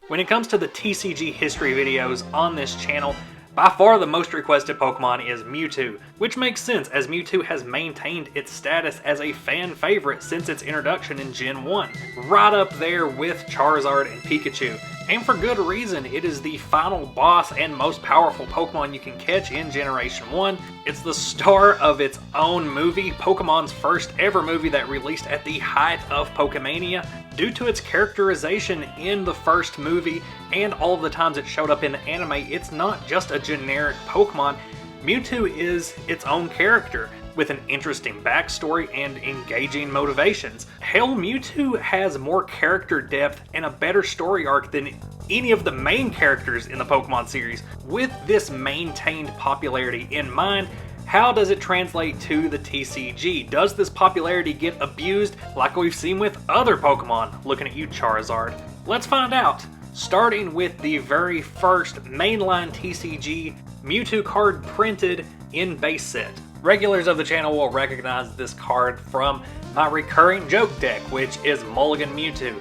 When it comes to the TCG history videos on this channel, by far the most requested Pokemon is Mewtwo, which makes sense as Mewtwo has maintained its status as a fan favorite since its introduction in Gen 1, right up there with Charizard and Pikachu. And for good reason, it is the final boss and most powerful Pokemon you can catch in Generation 1. It's the star of its own movie, Pokemon's first ever movie that released at the height of Pokemania. Due to its characterization in the first movie and all of the times it showed up in the anime, it's not just a generic Pokemon. Mewtwo is its own character, with an interesting backstory and engaging motivations. Hell, Mewtwo has more character depth and a better story arc than any of the main characters in the Pokemon series. With this maintained popularity in mind, how does it translate to the TCG? Does this popularity get abused like we've seen with other Pokemon? Looking at you, Charizard. Let's find out. Starting with the very first mainline TCG Mewtwo card printed in base set. Regulars of the channel will recognize this card from my recurring joke deck, which is Mulligan Mewtwo,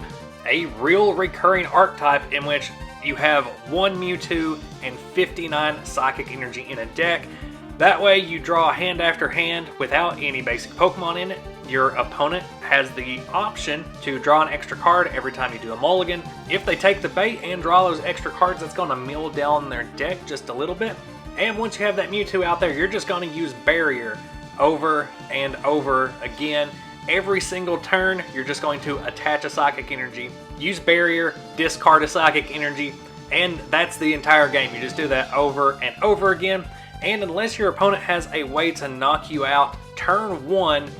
a real recurring archetype in which you have one Mewtwo and 59 psychic energy in a deck. That way you draw hand after hand without any basic Pokemon in it. Your opponent has the option to draw an extra card every time you do a mulligan. If they take the bait and draw those extra cards, that's going to mill down their deck just a little bit. And once you have that Mewtwo out there, you're just going to use Barrier over and over again. Every single turn, you're just going to attach a Psychic Energy, use Barrier, discard a Psychic Energy, and that's the entire game. You just do that over and over again. And unless your opponent has a way to knock you out turn one,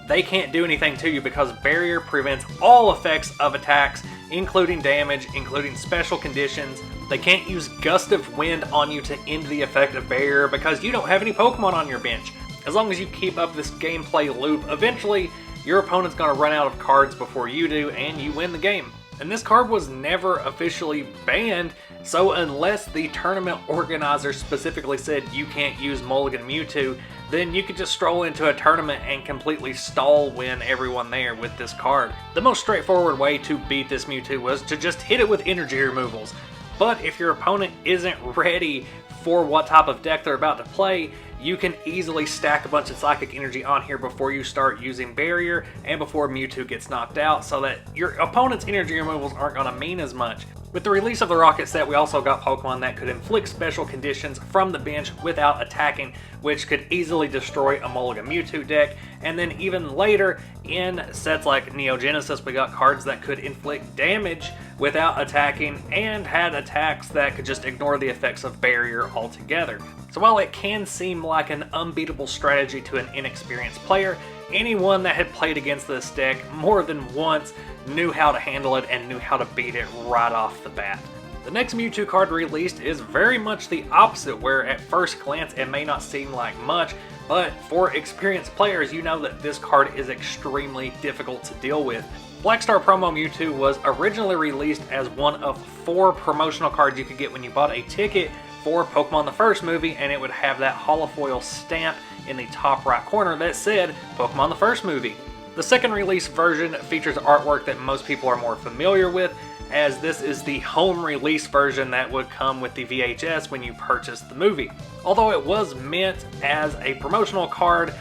they can't do anything to you because Barrier prevents all effects of attacks, including damage, including special conditions. They can't use Gust of Wind on you to end the effect of Barrier because you don't have any Pokemon on your bench. As long as you keep up this gameplay loop, eventually your opponent's going to run out of cards before you do and you win the game. And this card was never officially banned, so unless the tournament organizer specifically said you can't use Mulligan Mewtwo, then you could just stroll into a tournament and completely stall win everyone there with this card. The most straightforward way to beat this Mewtwo was to just hit it with energy removals. But if your opponent isn't ready for what type of deck they're about to play, you can easily stack a bunch of Psychic Energy on here before you start using Barrier and before Mewtwo gets knocked out so that your opponent's energy removals aren't going to mean as much. With the release of the Rocket set, we also got Pokemon that could inflict special conditions from the bench without attacking, which could easily destroy a Mulligan Mewtwo deck. And then even later, in sets like Neo Genesis, we got cards that could inflict damage without attacking and had attacks that could just ignore the effects of Barrier altogether. So while it can seem like an unbeatable strategy to an inexperienced player, anyone that had played against this deck more than once knew how to handle it and knew how to beat it right off the bat. The next Mewtwo card released is very much the opposite, where at first glance it may not seem like much, but for experienced players you know that this card is extremely difficult to deal with. Blackstar Promo Mewtwo was originally released as one of 4 promotional cards you could get when you bought a ticket for Pokemon the First movie, and it would have that holofoil stamp in the top right corner that said Pokemon the First movie. The second release version features artwork that most people are more familiar with, as this is the home release version that would come with the VHS when you purchased the movie. Although it was meant as a promotional card,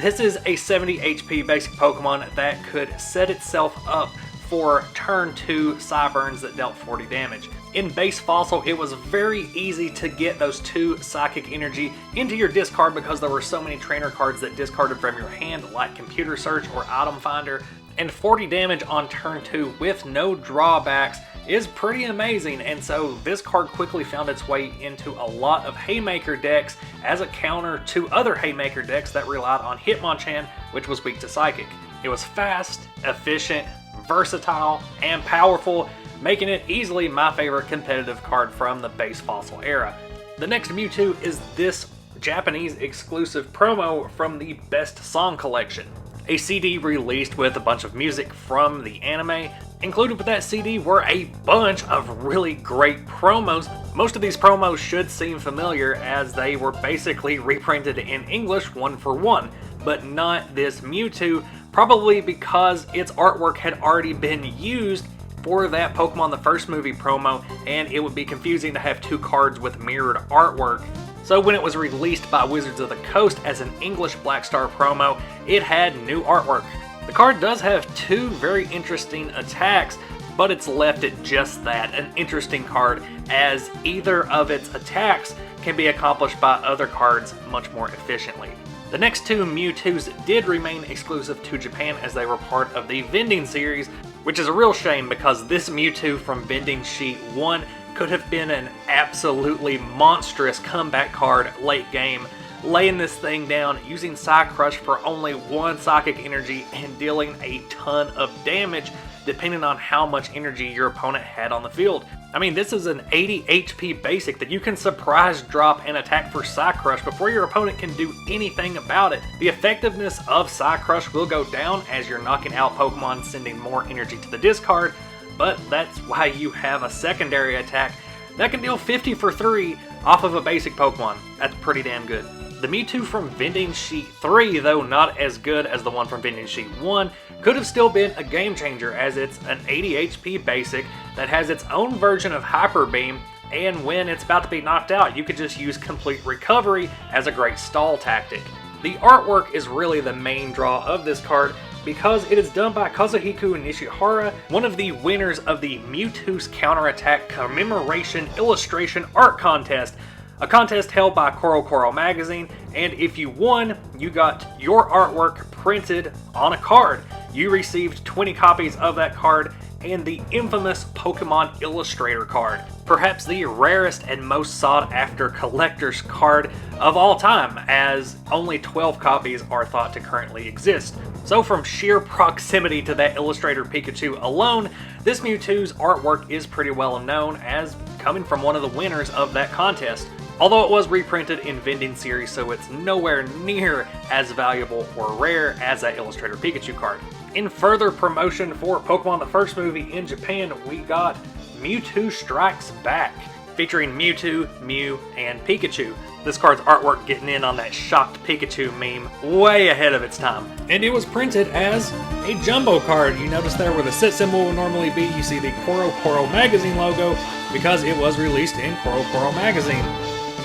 this is a 70 HP basic Pokemon that could set itself up for turn 2 Psyburns that dealt 40 damage. In base Fossil, it was very easy to get those 2 Psychic Energy into your discard because there were so many trainer cards that discarded from your hand, like Computer Search or Item Finder, and 40 damage on turn 2 with no drawbacks is pretty amazing, and so this card quickly found its way into a lot of Haymaker decks as a counter to other Haymaker decks that relied on Hitmonchan, which was weak to Psychic. It was fast, efficient, versatile, and powerful, making it easily my favorite competitive card from the base Fossil era. The next Mewtwo is this Japanese exclusive promo from the Best Song Collection, a CD released with a bunch of music from the anime. Included with that CD were a bunch of really great promos. Most of these promos should seem familiar as they were basically reprinted in English one for one, but not this Mewtwo, probably because its artwork had already been used for that Pokemon the First Movie promo, and it would be confusing to have two cards with mirrored artwork. So when it was released by Wizards of the Coast as an English Black Star promo, it had new artwork. The card does have two very interesting attacks, but it's left at just that, an interesting card, as either of its attacks can be accomplished by other cards much more efficiently. The next two Mewtwo's did remain exclusive to Japan as they were part of the Vending series, which is a real shame because this Mewtwo from Vending Sheet 1 could have been an absolutely monstrous comeback card late game, laying this thing down, using Psy Crush for only one Psychic Energy and dealing a ton of damage depending on how much energy your opponent had on the field. I mean, this is an 80 HP basic that you can surprise drop and attack for Psy Crush before your opponent can do anything about it. The effectiveness of Psy Crush will go down as you're knocking out Pokemon, sending more energy to the discard, but that's why you have a secondary attack that can deal 50 for 3 off of a basic Pokemon. That's pretty damn good. The Mewtwo from Vending Sheet 3, though not as good as the one from Vending Sheet 1, could have still been a game changer as it's an 80 HP basic that has its own version of Hyper Beam, and when it's about to be knocked out, you could just use Complete Recovery as a great stall tactic. The artwork is really the main draw of this card because it is done by Kazuhiko Nishihara, one of the winners of the Mewtwo's Counterattack Commemoration Illustration Art Contest, a contest held by Coro Magazine, and if you won, you got your artwork printed on a card. You received 20 copies of that card and the infamous Pokemon Illustrator card, perhaps the rarest and most sought after collector's card of all time, as only 12 copies are thought to currently exist. So from sheer proximity to that Illustrator Pikachu alone, this Mewtwo's artwork is pretty well known as coming from one of the winners of that contest. Although it was reprinted in Vending series, so it's nowhere near as valuable or rare as that Illustrator Pikachu card. In further promotion for Pokemon the First Movie in Japan, we got Mewtwo Strikes Back, featuring Mewtwo, Mew, and Pikachu. This card's artwork getting in on that shocked Pikachu meme way ahead of its time. And it was printed as a jumbo card. You notice there where the sit symbol will normally be, you see the Coro Magazine logo because it was released in Coro Magazine.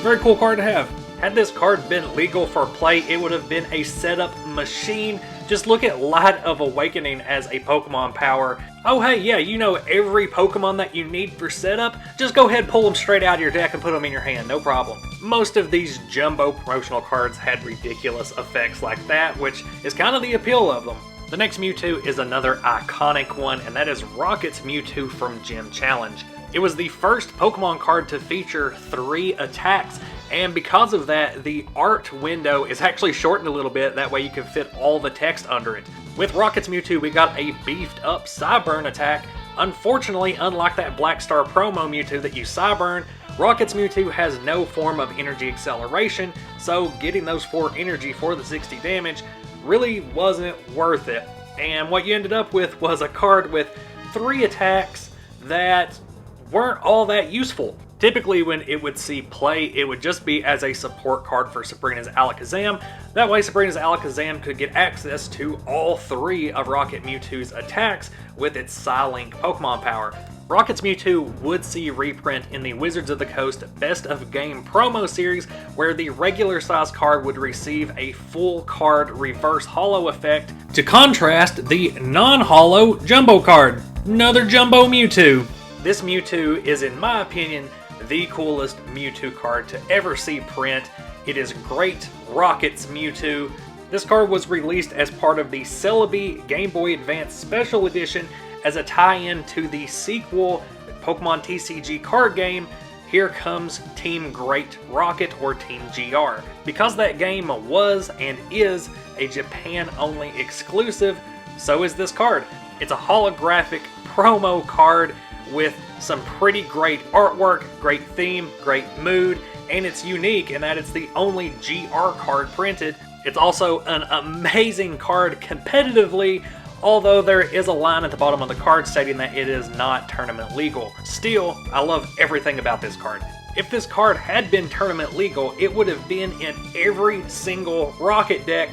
Very cool card to have. Had this card been legal for play, it would have been a setup machine. Just look at Light of Awakening as a Pokemon power. Oh hey, yeah, you know every Pokemon that you need for setup? Just go ahead, pull them straight out of your deck and put them in your hand, no problem. Most of these jumbo promotional cards had ridiculous effects like that, which is kind of the appeal of them. The next Mewtwo is another iconic one, and that is Rocket's Mewtwo from Gym Challenge. It was the first Pokemon card to feature 3 attacks, and because of that, the art window is actually shortened a little bit, that way you can fit all the text under it. With Rocket's Mewtwo, we got a beefed up Psyburn attack. Unfortunately, unlike that Black Star promo Mewtwo that used Psyburn, Rocket's Mewtwo has no form of energy acceleration, so getting those 4 energy for the 60 damage really wasn't worth it. And what you ended up with was a card with 3 attacks that weren't all that useful. Typically when it would see play, it would just be as a support card for Sabrina's Alakazam. That way Sabrina's Alakazam could get access to all 3 of Rocket Mewtwo's attacks with its Psylink Pokemon power. Rocket's Mewtwo would see reprint in the Wizards of the Coast Best of Game promo series, where the regular size card would receive a full card reverse holo effect to contrast the non-holo jumbo card. Another jumbo Mewtwo. This Mewtwo is, in my opinion, the coolest Mewtwo card to ever see print. It is great Rocket's Mewtwo. This card was released as part of the Celebi Game Boy Advance Special Edition as a tie-in to the sequel Pokemon TCG card game, Here Comes Team Great Rocket or Team GR. Because that game was and is a Japan-only exclusive, so is this card. It's a holographic promo card with some pretty great artwork, great theme, great mood, and it's unique in that it's the only GR card printed. It's also an amazing card competitively, although there is a line at the bottom of the card stating that it is not tournament legal. Still, I love everything about this card. If this card had been tournament legal, it would have been in every single Rocket deck,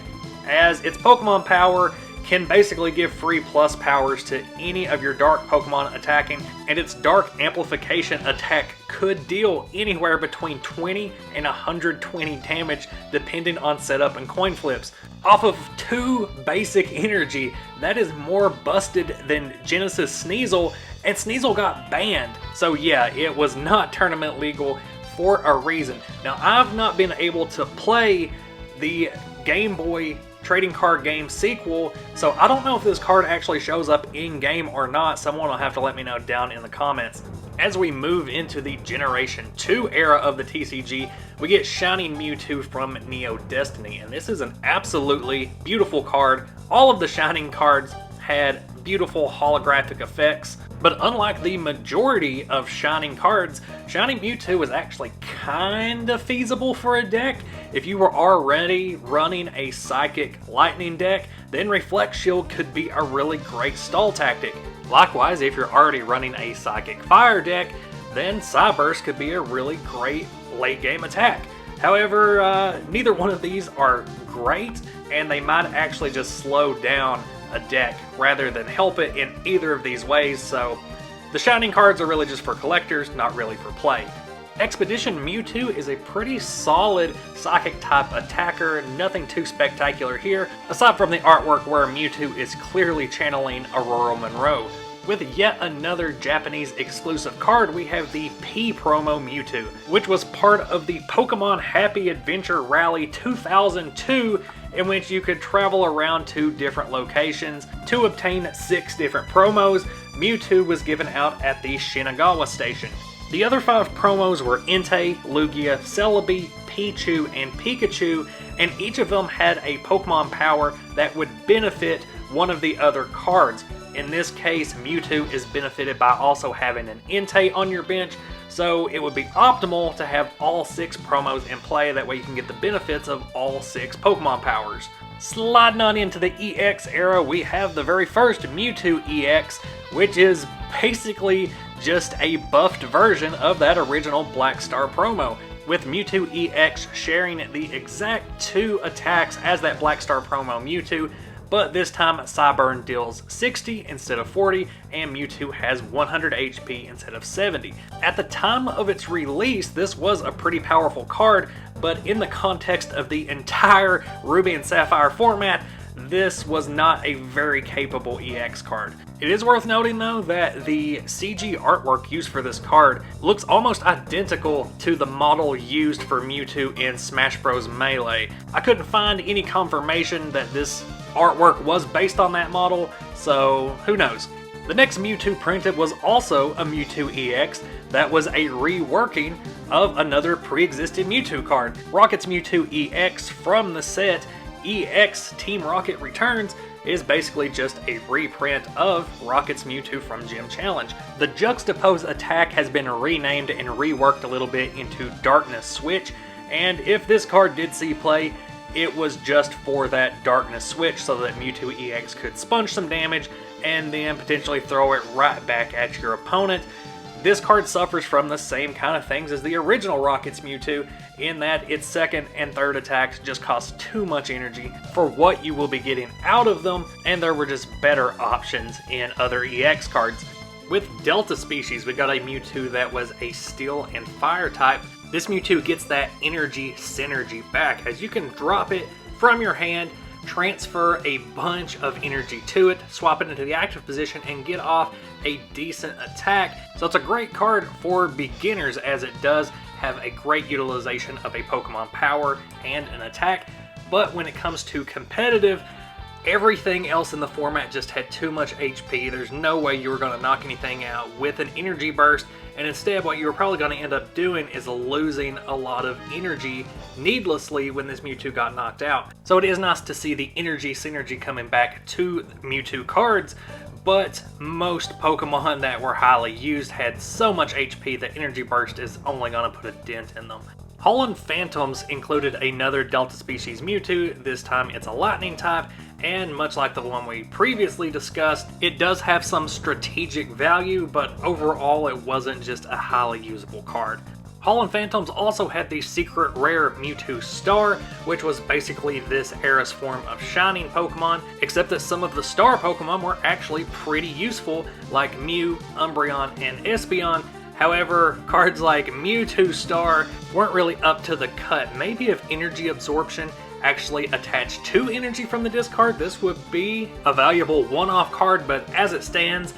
as its Pokemon power can basically give free plus powers to any of your dark Pokemon attacking, and its dark amplification attack could deal anywhere between 20 and 120 damage depending on setup and coin flips. Off of 2 basic energy, that is more busted than Genesis Sneasel, and Sneasel got banned. So yeah, it was not tournament legal for a reason. Now, I've not been able to play the Game Boy trading card game sequel, so I don't know if this card actually shows up in game or not. Someone will have to let me know down in the comments. As we move into the Generation 2 era of the TCG, we get Shining Mewtwo from Neo Destiny, and this is an absolutely beautiful card. All of the Shining cards had beautiful holographic effects, but unlike the majority of Shining cards, Shining Mewtwo is actually kinda feasible for a deck. If you were already running a Psychic Lightning deck, then Reflect Shield could be a really great stall tactic. Likewise, if you're already running a Psychic Fire deck, then Psyburst could be a really great late game attack. However, neither one of these are great, and they might actually just slow down a deck rather than help it in either of these ways, so the Shining cards are really just for collectors, not really for play. Expedition Mewtwo is a pretty solid Psychic type attacker, nothing too spectacular here, aside from the artwork where Mewtwo is clearly channeling Aurora Monroe. With yet another Japanese exclusive card, we have the P Promo Mewtwo, which was part of the Pokemon Happy Adventure Rally 2002, in which you could travel around to different locations to obtain 6 different promos. Mewtwo was given out at the Shinagawa station. The other 5 promos were Entei, Lugia, Celebi, Pichu, and Pikachu, and each of them had a Pokemon power that would benefit one of the other cards. In this case, Mewtwo is benefited by also having an Entei on your bench, so it would be optimal to have all 6 promos in play, that way you can get the benefits of all 6 Pokemon powers. Sliding on into the EX era, we have the very first Mewtwo EX, which is basically just a buffed version of that original Black Star promo, with Mewtwo EX sharing the exact 2 attacks as that Black Star promo Mewtwo, but this time Cyburn deals 60 instead of 40, and Mewtwo has 100 HP instead of 70. At the time of its release, this was a pretty powerful card, but in the context of the entire Ruby and Sapphire format, this was not a very capable EX card. It is worth noting though that the CG artwork used for this card looks almost identical to the model used for Mewtwo in Smash Bros. Melee. I couldn't find any confirmation that this artwork was based on that model, so who knows. The next Mewtwo printed was also a Mewtwo EX that was a reworking of another pre-existing Mewtwo card. Rocket's Mewtwo EX from the set EX Team Rocket Returns is basically just a reprint of Rocket's Mewtwo from Gym Challenge. The Juxtapose attack has been renamed and reworked a little bit into Darkness Switch, and if this card did see play, it was just for that Darkness Switch so that Mewtwo EX could sponge some damage and then potentially throw it right back at your opponent. This card suffers from the same kind of things as the original Rocket's Mewtwo, in that its second and third attacks just cost too much energy for what you will be getting out of them, and there were just better options in other EX cards. With Delta Species, we got a Mewtwo that was a Steel and Fire type. This Mewtwo gets that energy synergy back, as you can drop it from your hand, transfer a bunch of energy to it, swap it into the active position, and get off a decent attack. So it's a great card for beginners, as it does have a great utilization of a Pokemon power and an attack. But when it comes to competitive, everything else in the format just had too much HP. There's no way you were going to knock anything out with an energy burst, and instead what you were probably going to end up doing is losing a lot of energy needlessly when this Mewtwo got knocked out. So it is nice to see the energy synergy coming back to Mewtwo cards, but most Pokemon that were highly used had so much HP that energy burst is only going to put a dent in them. Holland Phantoms included another Delta Species Mewtwo. This time it's a Lightning type, and much like the one we previously discussed, it does have some strategic value, but overall it wasn't just a highly usable card. Hall & Phantoms also had the secret rare Mewtwo Star, which was basically this era's form of Shining Pokemon, except that some of the Star Pokemon were actually pretty useful, like Mew, Umbreon, and Espeon. However, cards like Mewtwo Star weren't really up to the cut. Maybe if energy absorption actually attached to energy from the discard, this would be a valuable one-off card, but as it stands,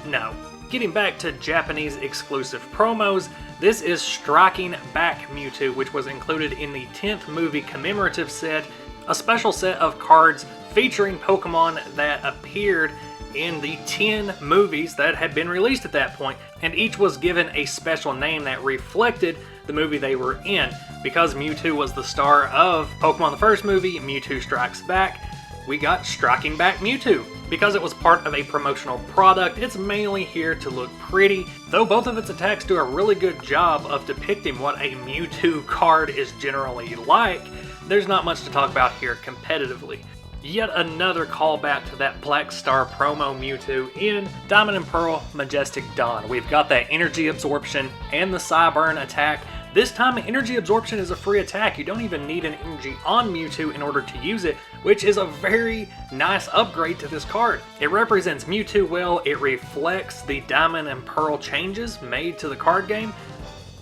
no. Getting back to Japanese exclusive promos, this is Striking Back Mewtwo, which was included in the 10th movie commemorative set, a special set of cards featuring Pokemon that appeared in the 10 movies that had been released at that point, and each was given a special name that reflected the movie they were in. Because Mewtwo was the star of Pokemon the first movie, Mewtwo Strikes Back, we got Striking Back Mewtwo. Because it was part of a promotional product, it's mainly here to look pretty, though both of its attacks do a really good job of depicting what a Mewtwo card is generally like. There's not much to talk about here competitively. Yet another callback to that Black Star promo Mewtwo in Diamond and Pearl Majestic Dawn. We've got that energy absorption and the Psyburn attack. This time, energy absorption is a free attack. You don't even need an energy on Mewtwo in order to use it, which is a very nice upgrade to this card. It represents Mewtwo well, it reflects the Diamond and Pearl changes made to the card game,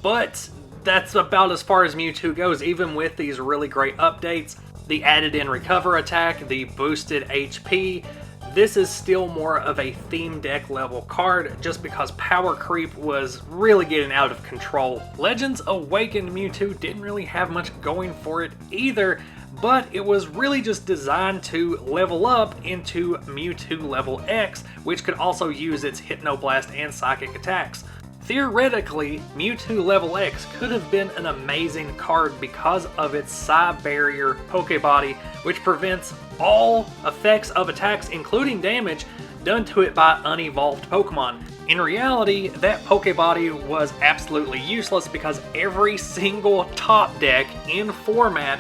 but that's about as far as Mewtwo goes, even with these really great updates. The added in recover attack, the boosted HP, this is still more of a theme deck level card just because power creep was really getting out of control. Legends Awakened Mewtwo didn't really have much going for it either, but it was really just designed to level up into Mewtwo level X, which could also use its Hypnoblast and Psychic attacks. Theoretically, Mewtwo level X could have been an amazing card because of its Psy Barrier Pokebody, which prevents all effects of attacks, including damage, done to it by unevolved Pokemon. In reality, that Pokebody was absolutely useless because every single top deck in format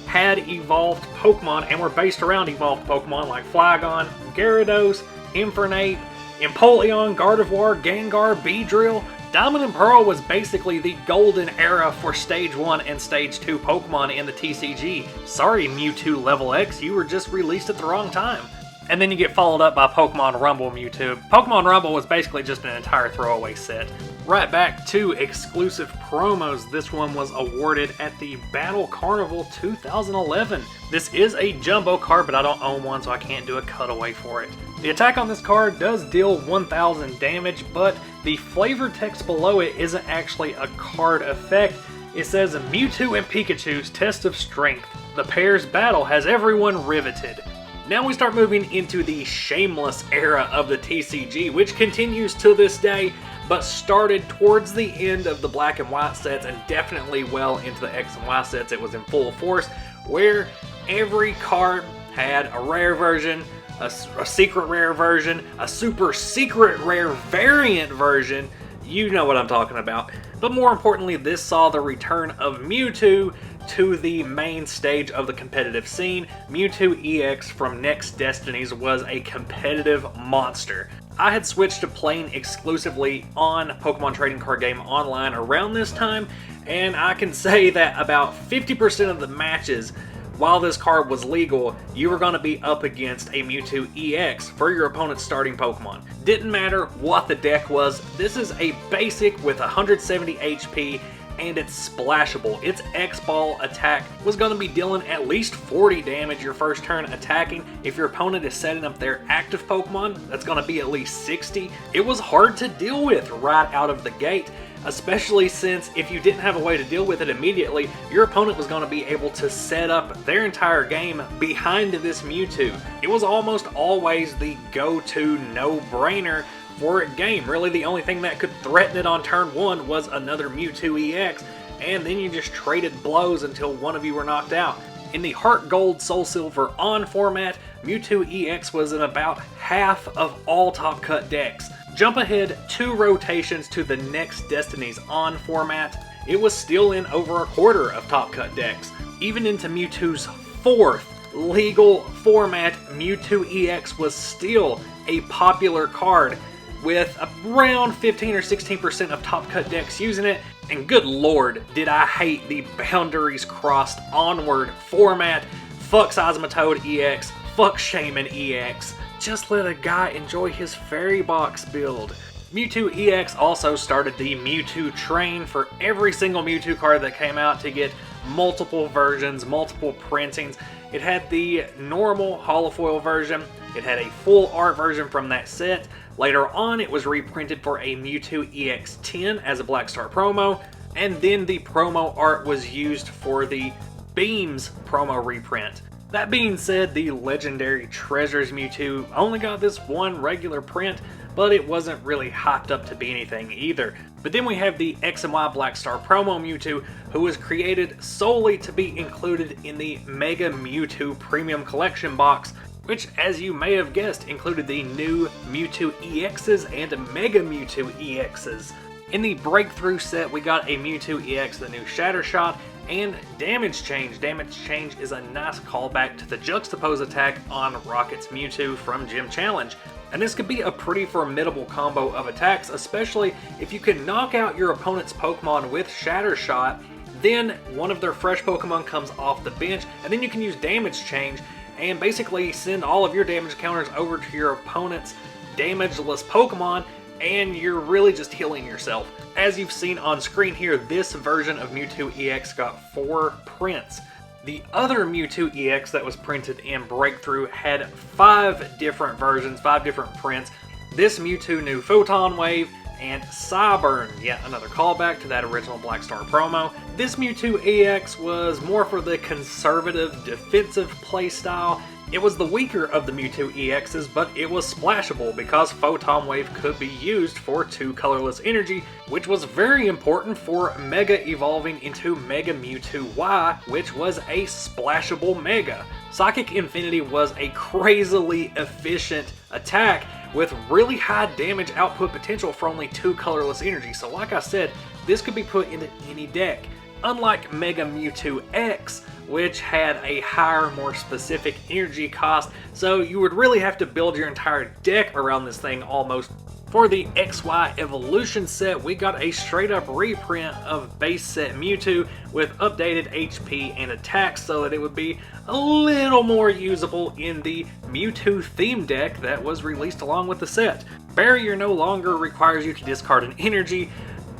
had evolved Pokemon and were based around evolved Pokemon like Flygon, Gyarados, Infernape, Empoleon, Gardevoir, Gengar, Beedrill. Diamond and Pearl was basically the golden era for Stage 1 and Stage 2 Pokemon in the TCG. Sorry Mewtwo Level X, you were just released at the wrong time. And then you get followed up by Pokemon Rumble Mewtwo. Pokemon Rumble was basically just an entire throwaway set. Right back to exclusive promos. This one was awarded at the Battle Carnival 2011. This is a jumbo card, but I don't own one, so I can't do a cutaway for it. The attack on this card does deal 1000 damage, but the flavor text below it isn't actually a card effect. It says, Mewtwo and Pikachu's test of strength. The pair's battle has everyone riveted. Now we start moving into the shameless era of the TCG, which continues to this day, but started towards the end of the black and white sets and definitely well into the X and Y sets. It was in full force, where every card had a rare version, a secret rare version, a super secret rare variant version. You know what I'm talking about. But more importantly, this saw the return of Mewtwo to the main stage of the competitive scene. Mewtwo EX from Next Destinies was a competitive monster. I had switched to playing exclusively on Pokemon Trading Card Game Online around this time, and I can say that about 50% of the matches, while this card was legal, you were going to be up against a Mewtwo EX for your opponent's starting Pokemon. Didn't matter what the deck was, this is a basic with 170 HP and it's splashable. Its X-Ball attack was going to be dealing at least 40 damage your first turn attacking. If your opponent is setting up their active Pokemon, that's going to be at least 60. It was hard to deal with right out of the gate, especially since if you didn't have a way to deal with it immediately, your opponent was going to be able to set up their entire game behind this Mewtwo. It was almost always the go-to no-brainer for a game. Really, the only thing that could threaten it on turn 1 was another Mewtwo EX, and then you just traded blows until one of you were knocked out. In the Heart Gold Soul Silver On format, Mewtwo EX was in about half of all Top Cut decks. Jump ahead 2 rotations to the Next Destinies On format, it was still in over a quarter of Top Cut decks. Even into Mewtwo's 4th legal format, Mewtwo EX was still a popular card. with around 15 or 16% of top cut decks using it. And good lord, did I hate the boundaries crossed onward format. Fuck Seismitoad EX, fuck Shaman EX. Just let a guy enjoy his fairy box build. Mewtwo EX also started the Mewtwo train for every single Mewtwo card that came out to get multiple versions, multiple printings. It had the normal holofoil version, it had a full art version from that set. Later on, it was reprinted for a Mewtwo EX10 as a Black Star promo, and then the promo art was used for the Beams promo reprint. That being said, the legendary Treasures Mewtwo only got this one regular print, but it wasn't really hyped up to be anything either. But then we have the X and Y Black Star promo Mewtwo, who was created solely to be included in the Mega Mewtwo Premium Collection box, which, as you may have guessed, included the new Mewtwo EXs and Mega Mewtwo EXs. In the Breakthrough set, we got a Mewtwo EX, the new Shatter Shot, and Damage Change. Damage Change is a nice callback to the Juxtapose attack on Rocket's Mewtwo from Gym Challenge. And this could be a pretty formidable combo of attacks, especially if you can knock out your opponent's Pokemon with Shatter Shot, then one of their fresh Pokemon comes off the bench, and then you can use Damage Change and basically send all of your damage counters over to your opponent's damageless Pokemon, and you're really just healing yourself. As you've seen on screen here, this version of Mewtwo EX got 4 prints. The other Mewtwo EX that was printed in Breakthrough had 5 different versions, 5 different prints. This Mewtwo knew Photon Wave and Cyburn, yet another callback to that original Black Star promo. This Mewtwo EX was more for the conservative defensive playstyle. It was the weaker of the Mewtwo EXs, but it was splashable because Photon Wave could be used for 2 colorless energy, which was very important for Mega evolving into Mega Mewtwo Y, which was a splashable Mega. Psychic Infinity was a crazily efficient attack with really high damage output potential for only 2 colorless energy, so like I said, this could be put into any deck. Unlike Mega Mewtwo X, which had a higher, more specific energy cost, so you would really have to build your entire deck around this thing almost. For the XY Evolution set, we got a straight up reprint of base set Mewtwo with updated HP and attacks so that it would be a little more usable in the Mewtwo theme deck that was released along with the set. Barrier no longer requires you to discard an energy,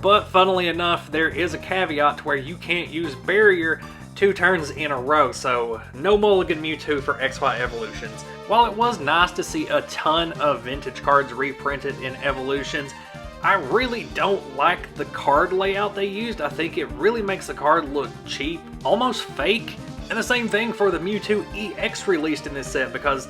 but funnily enough, there is a caveat to where you can't use Barrier 2 turns in a row, so no mulligan Mewtwo for XY Evolutions. While it was nice to see a ton of vintage cards reprinted in Evolutions, I really don't like the card layout they used. I think it really makes the card look cheap, almost fake. And the same thing for the Mewtwo EX released in this set, because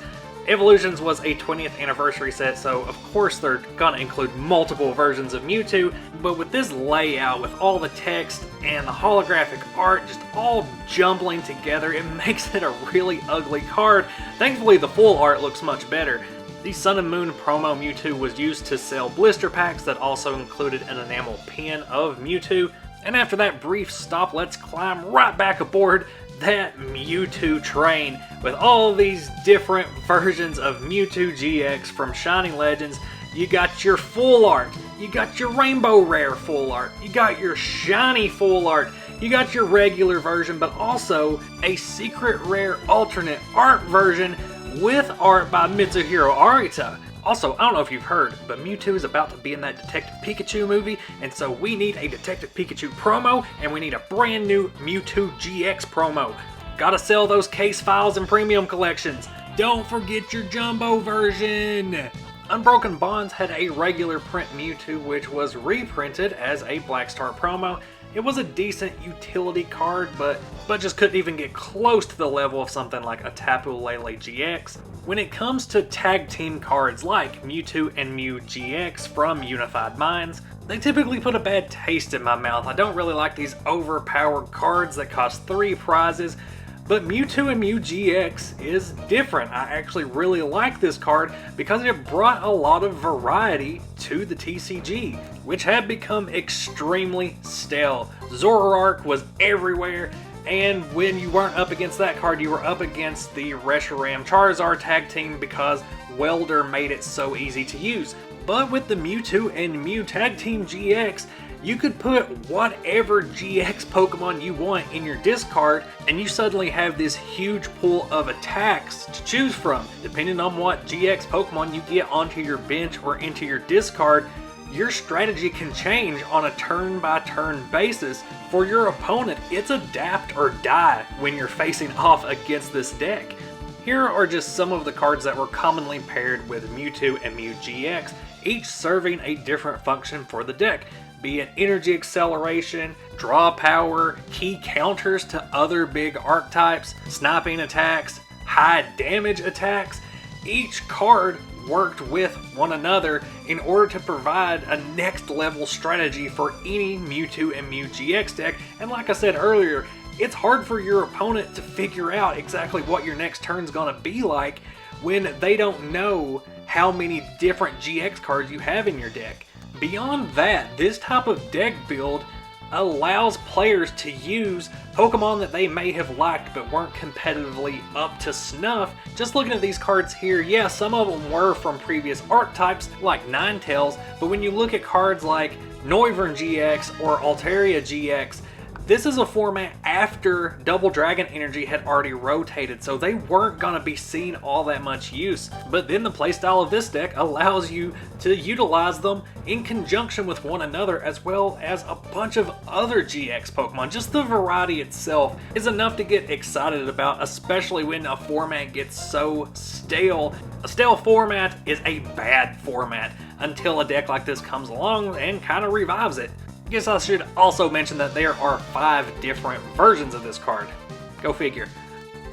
Evolutions was a 20th anniversary set, so of course they're gonna include multiple versions of Mewtwo, but with this layout, with all the text and the holographic art just all jumbling together, it makes it a really ugly card. Thankfully the full art looks much better. The Sun and Moon promo Mewtwo was used to sell blister packs that also included an enamel pin of Mewtwo, and after that brief stop, let's climb right back aboard that Mewtwo train with all these different versions of Mewtwo GX from Shining Legends. You got your full art, you got your rainbow rare full art, you got your shiny full art, you got your regular version, but also a secret rare alternate art version with art by Mitsuhiro Arita. Also, I don't know if you've heard, but Mewtwo is about to be in that Detective Pikachu movie, and so we need a Detective Pikachu promo, and we need a brand new Mewtwo GX promo. Gotta sell those case files and premium collections. Don't forget your jumbo version! Unbroken Bonds had a regular print Mewtwo which was reprinted as a Black Star promo. It was a decent utility card, but just couldn't even get close to the level of something like a Tapu Lele GX. When it comes to tag team cards like Mewtwo and Mew GX from Unified Minds, they typically put a bad taste in my mouth. I don't really like these overpowered cards that cost 3 prizes, but Mewtwo and Mew GX is different. I actually really like this card because it brought a lot of variety to the TCG, which had become extremely stale. Zoroark was everywhere, and when you weren't up against that card, you were up against the Reshiram Charizard tag team because Welder made it so easy to use. But with the Mewtwo and Mew Tag Team GX, you could put whatever GX Pokemon you want in your discard, and you suddenly have this huge pool of attacks to choose from. Depending on what GX Pokemon you get onto your bench or into your discard, your strategy can change on a turn-by-turn basis. For your opponent, it's adapt or die when you're facing off against this deck. Here are just some of the cards that were commonly paired with Mewtwo and Mew GX, each serving a different function for the deck, be it energy acceleration, draw power, key counters to other big archetypes, sniping attacks, high damage attacks. Each card worked with one another in order to provide a next level strategy for any Mewtwo and Mew GX deck, and like I said earlier, it's hard for your opponent to figure out exactly what your next turn's gonna be like when they don't know how many different GX cards you have in your deck. Beyond that, this type of deck build allows players to use Pokemon that they may have liked but weren't competitively up to snuff. Just looking at these cards here, yeah, some of them were from previous archetypes like Ninetales, but when you look at cards like Noivern GX or Altaria GX, this is a format after Double Dragon Energy had already rotated, so they weren't going to be seeing all that much use. But then the playstyle of this deck allows you to utilize them in conjunction with one another, as well as a bunch of other GX Pokemon. Just the variety itself is enough to get excited about, especially when a format gets so stale. A stale format is a bad format until a deck like this comes along and kind of revives it. I guess I should also mention that there are 5 different versions of this card. Go figure.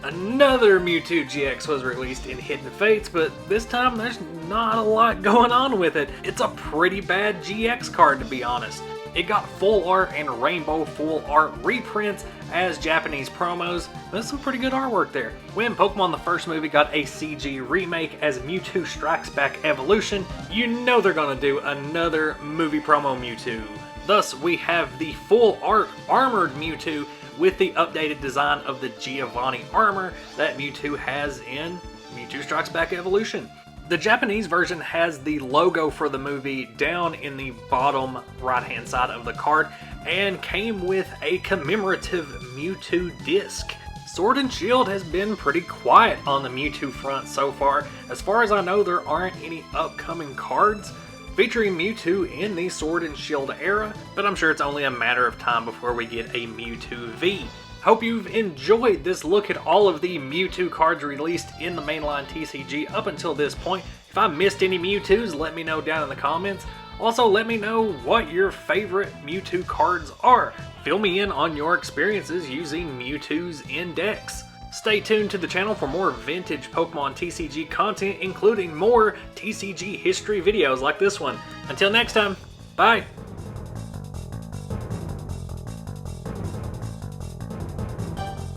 Another Mewtwo GX was released in Hidden Fates, but this time there's not a lot going on with it. It's a pretty bad GX card, to be honest. It got full art and rainbow full art reprints as Japanese promos. There's some pretty good artwork there. When Pokemon the first movie got a CG remake as Mewtwo Strikes Back Evolution, you know they're gonna do another movie promo Mewtwo. Thus, we have the full art armored Mewtwo with the updated design of the Giovanni armor that Mewtwo has in Mewtwo Strikes Back Evolution. The Japanese version has the logo for the movie down in the bottom right hand side of the card and came with a commemorative Mewtwo disc. Sword and Shield has been pretty quiet on the Mewtwo front so far. As far as I know, there aren't any upcoming cards featuring Mewtwo in the Sword and Shield era, but I'm sure it's only a matter of time before we get a Mewtwo V. Hope you've enjoyed this look at all of the Mewtwo cards released in the mainline TCG up until this point. If I missed any Mewtwo's, let me know down in the comments. Also, let me know what your favorite Mewtwo cards are. Fill me in on your experiences using Mewtwo's in decks. Stay tuned to the channel for more vintage Pokemon TCG content, including more TCG history videos like this one. Until next time, bye!